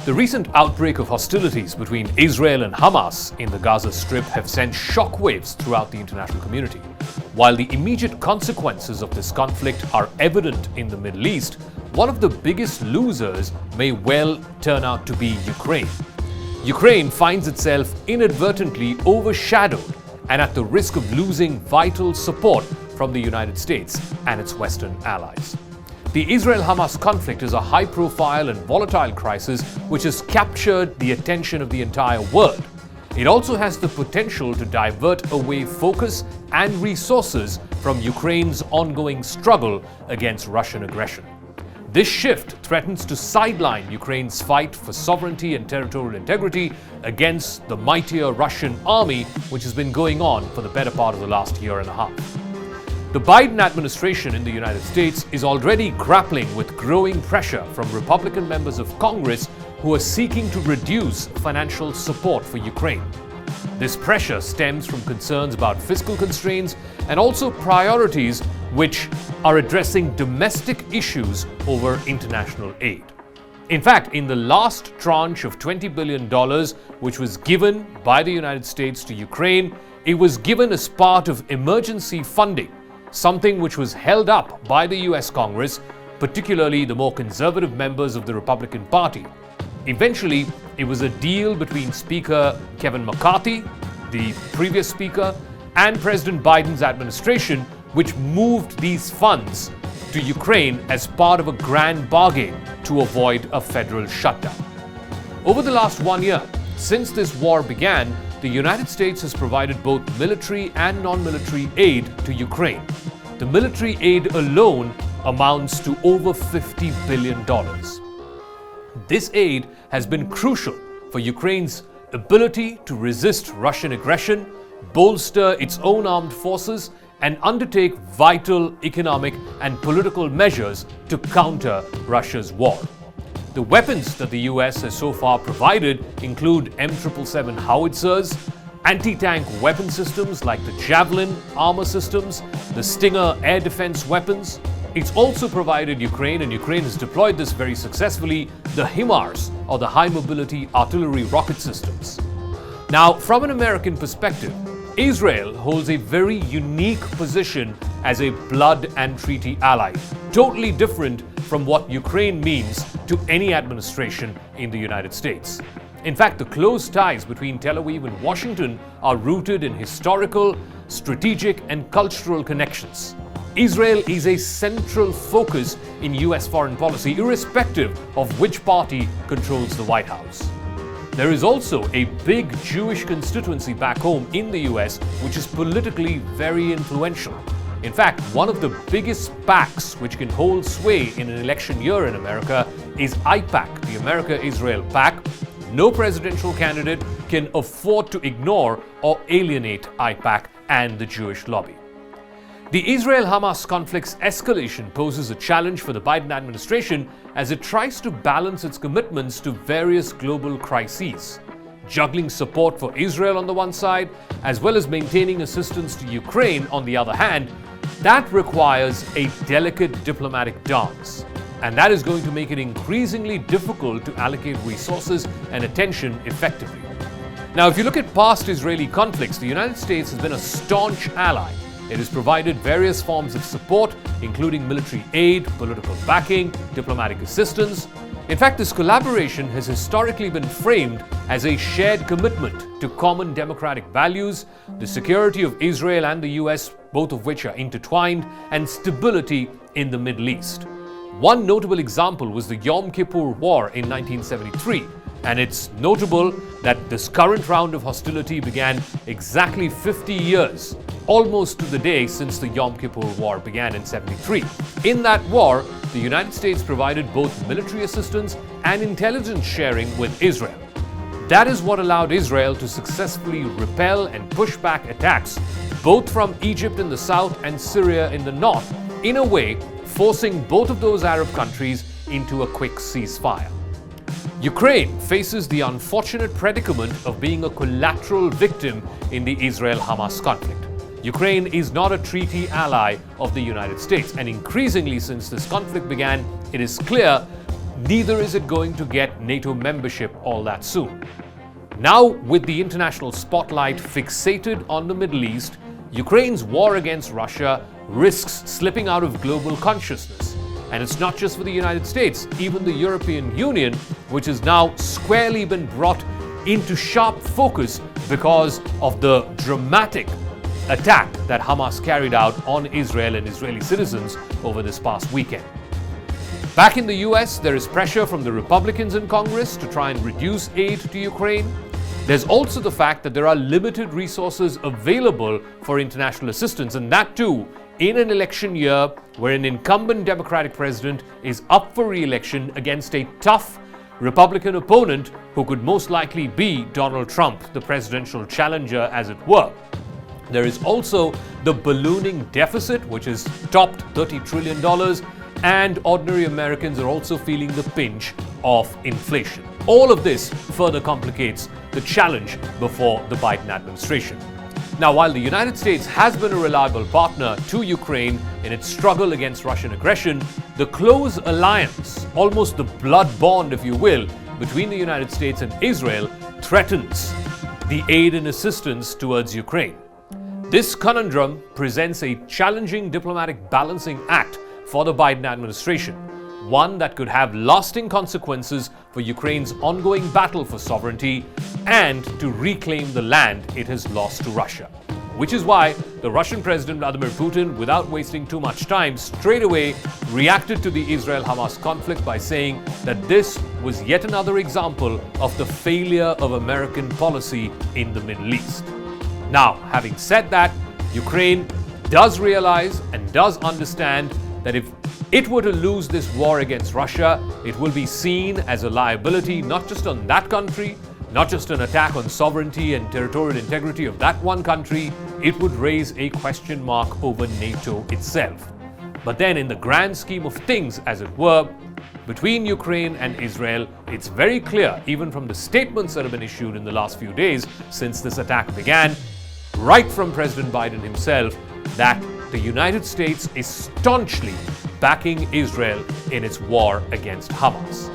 The recent outbreak of hostilities between Israel and Hamas in the Gaza Strip have sent shockwaves throughout the international community. While the immediate consequences of this conflict are evident in the Middle East, one of the biggest losers may well turn out to be Ukraine. Ukraine finds itself inadvertently overshadowed and at the risk of losing vital support from the United States and its Western allies. The Israel-Hamas conflict is a high-profile and volatile crisis which has captured the attention of the entire world. It also has the potential to divert away focus and resources from Ukraine's ongoing struggle against Russian aggression. This shift threatens to sideline Ukraine's fight for sovereignty and territorial integrity against the mightier Russian army, which has been going on for the better part of the last year and a half. The Biden administration in the United States is already grappling with growing pressure from Republican members of Congress who are seeking to reduce financial support for Ukraine. This pressure stems from concerns about fiscal constraints and also priorities which are addressing domestic issues over international aid. In fact, in the last tranche of $20 billion, which was given by the United States to Ukraine, it was given as part of emergency funding, something which was held up by the US Congress, particularly the more conservative members of the Republican Party. Eventually, it was a deal between Speaker Kevin McCarthy, the previous speaker, and President Biden's administration, which moved these funds to Ukraine as part of a grand bargain to avoid a federal shutdown. Over the last 1 year, since this war began, the United States has provided both military and non-military aid to Ukraine. The military aid alone amounts to over $50 billion. This aid has been crucial for Ukraine's ability to resist Russian aggression, bolster its own armed forces, and undertake vital economic and political measures to counter Russia's war. The weapons that the US has so far provided include M777 howitzers, anti-tank weapon systems like the Javelin armor systems, the Stinger air defense weapons. It's also provided Ukraine, and Ukraine has deployed this very successfully, the HIMARS, or the High Mobility Artillery Rocket Systems. Now, from an American perspective, Israel holds a very unique position as a blood and treaty ally, totally different from what Ukraine means to any administration in the United States. In fact, the close ties between Tel Aviv and Washington are rooted in historical, strategic, and cultural connections. Israel is a central focus in US foreign policy, irrespective of which party controls the White House. There is also a big Jewish constituency back home in the US, which is politically very influential. In fact, one of the biggest PACs which can hold sway in an election year in America is IPAC, the America-Israel PAC. No presidential candidate can afford to ignore or alienate IPAC and the Jewish lobby. The Israel-Hamas conflict's escalation poses a challenge for the Biden administration as it tries to balance its commitments to various global crises, juggling support for Israel on the one side, as well as maintaining assistance to Ukraine on the other hand. That requires a delicate diplomatic dance, and that is going to make it increasingly difficult to allocate resources and attention effectively. Now, if you look at past Israeli conflicts, the United States has been a staunch ally. It has provided various forms of support, including military aid, political backing, diplomatic assistance. In fact, this collaboration has historically been framed as a shared commitment to common democratic values, the security of Israel and the US, both of which are intertwined, and stability in the Middle East. One notable example was the Yom Kippur War in 1973, and it's notable that this current round of hostility began exactly 50 years, almost to the day since the Yom Kippur War began in 73. In that war, the United States provided both military assistance and intelligence sharing with Israel. That is what allowed Israel to successfully repel and push back attacks both from Egypt in the south and Syria in the north, in a way forcing both of those Arab countries into a quick ceasefire. Ukraine faces the unfortunate predicament of being a collateral victim in the Israel-Hamas conflict. Ukraine is not a treaty ally of the United States, and increasingly since this conflict began, it is clear neither is it going to get NATO membership all that soon. Now, with the international spotlight fixated on the Middle East, Ukraine's war against Russia risks slipping out of global consciousness. And it's not just for the United States, even the European Union, which has now squarely been brought into sharp focus because of the dramatic attack that Hamas carried out on Israel and Israeli citizens over this past weekend. Back in the US, there is pressure from the Republicans in Congress to try and reduce aid to Ukraine. There's also the fact that there are limited resources available for international assistance, and that too in an election year where an incumbent Democratic president is up for re-election against a tough Republican opponent who could most likely be Donald Trump, the presidential challenger, as it were. There is also the ballooning deficit, which has topped $30 trillion, and ordinary Americans are also feeling the pinch of inflation. All of this further complicates the challenge before the Biden administration. Now, while the United States has been a reliable partner to Ukraine in its struggle against Russian aggression, the close alliance, almost the blood bond, if you will, between the United States and Israel threatens the aid and assistance towards Ukraine. This conundrum presents a challenging diplomatic balancing act for the Biden administration, one that could have lasting consequences for Ukraine's ongoing battle for sovereignty and to reclaim the land it has lost to Russia. Which is why the Russian President Vladimir Putin, without wasting too much time, straight away reacted to the Israel-Hamas conflict by saying that this was yet another example of the failure of American policy in the Middle East. Now, having said that, Ukraine does realize and does understand that if it were to lose this war against Russia, it will be seen as a liability not just on that country, not just an attack on sovereignty and territorial integrity of that one country, it would raise a question mark over NATO itself. But then in the grand scheme of things, as it were, between Ukraine and Israel, it's very clear, even from the statements that have been issued in the last few days since this attack began, right from President Biden himself, that the United States is staunchly backing Israel in its war against Hamas.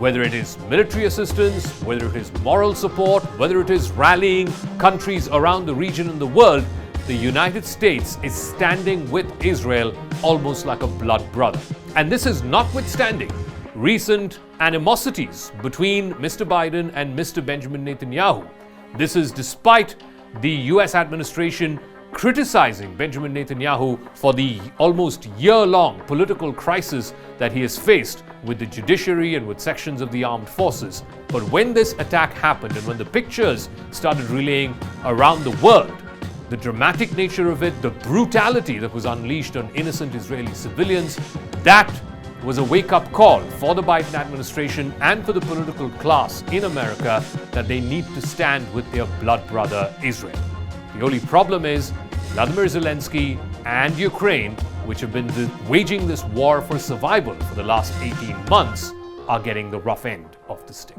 Whether it is military assistance, whether it is moral support, whether it is rallying countries around the region and the world, the United States is standing with Israel almost like a blood brother. And this is notwithstanding recent animosities between Mr. Biden and Mr. Benjamin Netanyahu. This is despite the US administration criticizing Benjamin Netanyahu for the almost year-long political crisis that he has faced with the judiciary and with sections of the armed forces. But when this attack happened and when the pictures started relaying around the world, the dramatic nature of it, the brutality that was unleashed on innocent Israeli civilians, that was a wake-up call for the Biden administration and for the political class in America that they need to stand with their blood brother Israel. The only problem is Vladimir Zelensky and Ukraine, which have been waging this war for survival for the last 18 months, are getting the rough end of the stick.